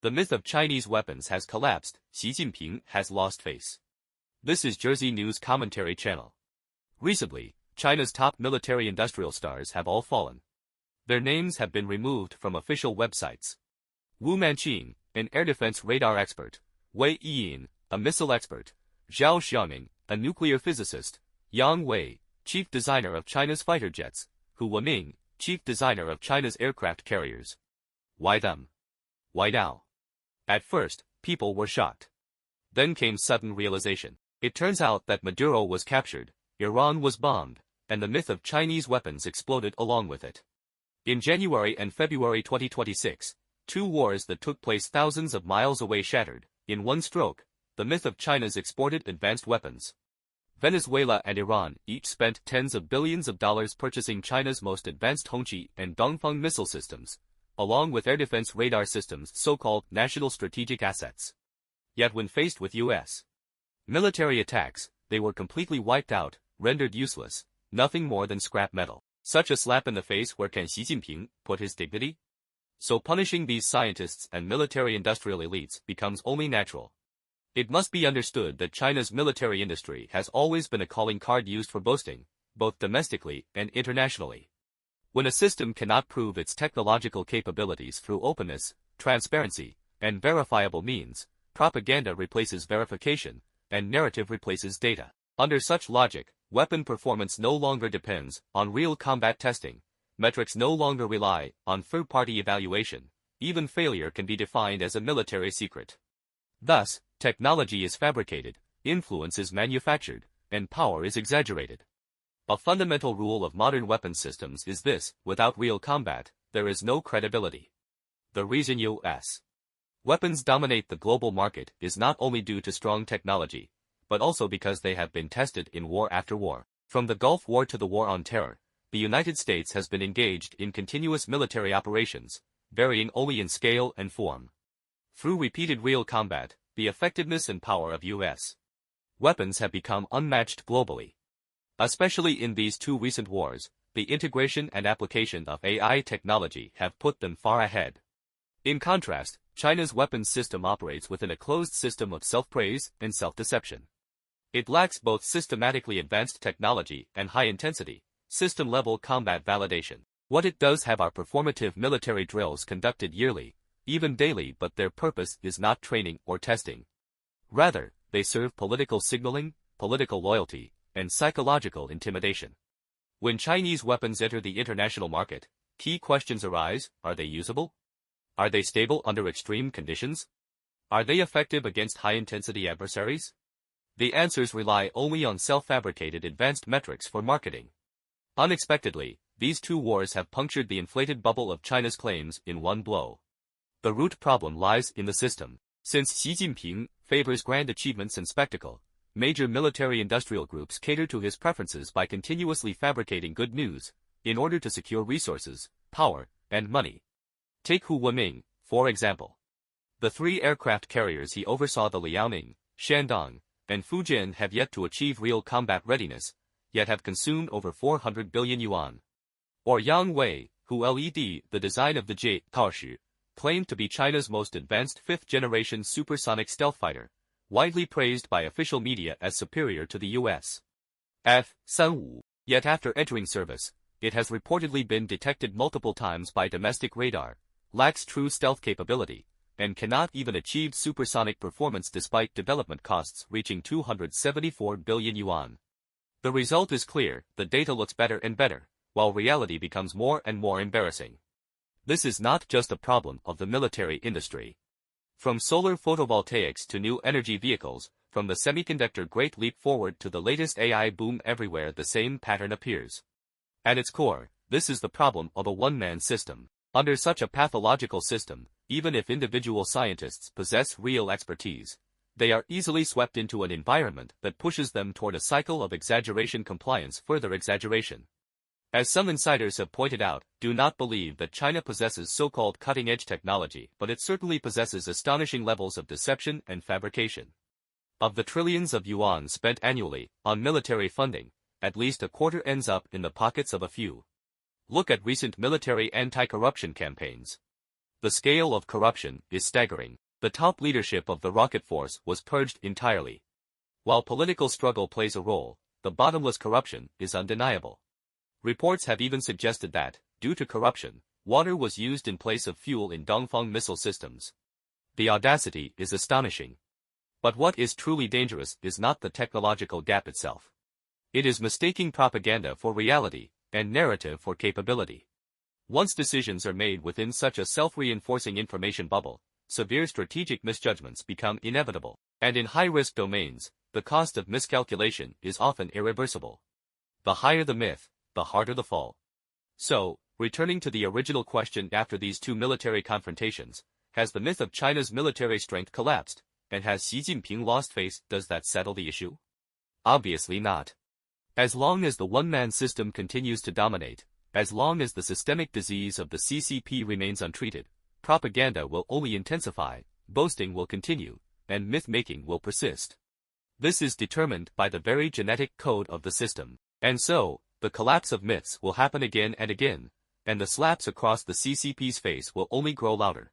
The myth of Chinese weapons has collapsed, Xi Jinping has lost face. This is Jersey News Commentary Channel. Recently, China's top military-industrial stars have all fallen. Their names have been removed from official websites. Manqing, an air defense radar expert, Wei Yiyin, a missile expert, Zhao Xiangeng, a nuclear physicist, Yang Wei, chief designer of China's fighter jets, Wenming, chief designer of China's aircraft carriers. Why them? Why now? At first, people were shocked. Then came sudden realization. It turns out that Maduro was captured, Iran was bombed, and the myth of Chinese weapons exploded along with it. In January and February 2026, two wars that took place thousands of miles away shattered, in one stroke, the myth of China's exported advanced weapons. Venezuela and Iran each spent tens of billions of dollars purchasing China's most advanced Hongqi and Dongfeng missile systems, along with air defense radar systems, so-called national strategic assets. Yet when faced with U.S. military attacks, they were completely wiped out, rendered useless, nothing more than scrap metal. Such a slap in the face, where can Xi Jinping put his dignity? So punishing these scientists and military-industrial elites becomes only natural. It must be understood that China's military industry has always been a calling card used for boasting, both domestically and internationally. When a system cannot prove its technological capabilities through openness, transparency, and verifiable means, propaganda replaces verification, and narrative replaces data. Under such logic, weapon performance no longer depends on real combat testing, metrics no longer rely on third-party evaluation, even failure can be defined as a military secret. Thus, technology is fabricated, influence is manufactured, and power is exaggerated. A fundamental rule of modern weapons systems is this: without real combat, there is no credibility. The reason U.S. weapons dominate the global market is not only due to strong technology, but also because they have been tested in war after war. From the Gulf War to the War on Terror, the United States has been engaged in continuous military operations, varying only in scale and form. Through repeated real combat, the effectiveness and power of U.S. weapons have become unmatched globally. Especially in these two recent wars, the integration and application of AI technology have put them far ahead. In contrast, China's weapons system operates within a closed system of self-praise and self-deception. It lacks both systematically advanced technology and high-intensity, system-level combat validation. What it does have are performative military drills conducted yearly, even daily, but their purpose is not training or testing. Rather, they serve political signaling, political loyalty, and psychological intimidation. When Chinese weapons enter the international market, key questions arise: are they usable? Are they stable under extreme conditions? Are they effective against high-intensity adversaries? The answers rely only on self-fabricated advanced metrics for marketing. Unexpectedly, these two wars have punctured the inflated bubble of China's claims in one blow. The root problem lies in the system. Since Xi Jinping favors grand achievements and spectacle, major military-industrial groups cater to his preferences by continuously fabricating good news, in order to secure resources, power, and money. Take Wenming, for example. The three aircraft carriers he oversaw, the Liaoning, Shandong, and Fujian, have yet to achieve real combat readiness, yet have consumed over 400 billion yuan. Or Yang Wei, who led the design of the J. Taoshi, claimed to be China's most advanced fifth-generation supersonic stealth fighter, widely praised by official media as superior to the U.S. F-35. Yet after entering service, it has reportedly been detected multiple times by domestic radar, lacks true stealth capability, and cannot even achieve supersonic performance despite development costs reaching 274 billion yuan. The result is clear: the data looks better and better, while reality becomes more and more embarrassing. This is not just a problem of the military industry. From solar photovoltaics to new energy vehicles, from the semiconductor great leap forward to the latest AI boom, everywhere the same pattern appears. At its core, this is the problem of a one-man system. Under such a pathological system, even if individual scientists possess real expertise, they are easily swept into an environment that pushes them toward a cycle of exaggeration, compliance, further exaggeration. As some insiders have pointed out, do not believe that China possesses so-called cutting-edge technology, but it certainly possesses astonishing levels of deception and fabrication. Of the trillions of yuan spent annually on military funding, at least a quarter ends up in the pockets of a few. Look at recent military anti-corruption campaigns. The scale of corruption is staggering. The top leadership of the rocket force was purged entirely. While political struggle plays a role, the bottomless corruption is undeniable. Reports have even suggested that, due to corruption, water was used in place of fuel in Dongfeng missile systems. The audacity is astonishing. But what is truly dangerous is not the technological gap itself. It is mistaking propaganda for reality, and narrative for capability. Once decisions are made within such a self-reinforcing information bubble, severe strategic misjudgments become inevitable, and in high-risk domains, the cost of miscalculation is often irreversible. The higher the myth, the harder the fall. So, returning to the original question after these two military confrontations, has the myth of China's military strength collapsed, and has Xi Jinping lost face? Does that settle the issue? Obviously not. As long as the one-man system continues to dominate, as long as the systemic disease of the CCP remains untreated, propaganda will only intensify, boasting will continue, and myth-making will persist. This is determined by the very genetic code of the system. And so, the collapse of myths will happen again and again, and the slaps across the CCP's face will only grow louder.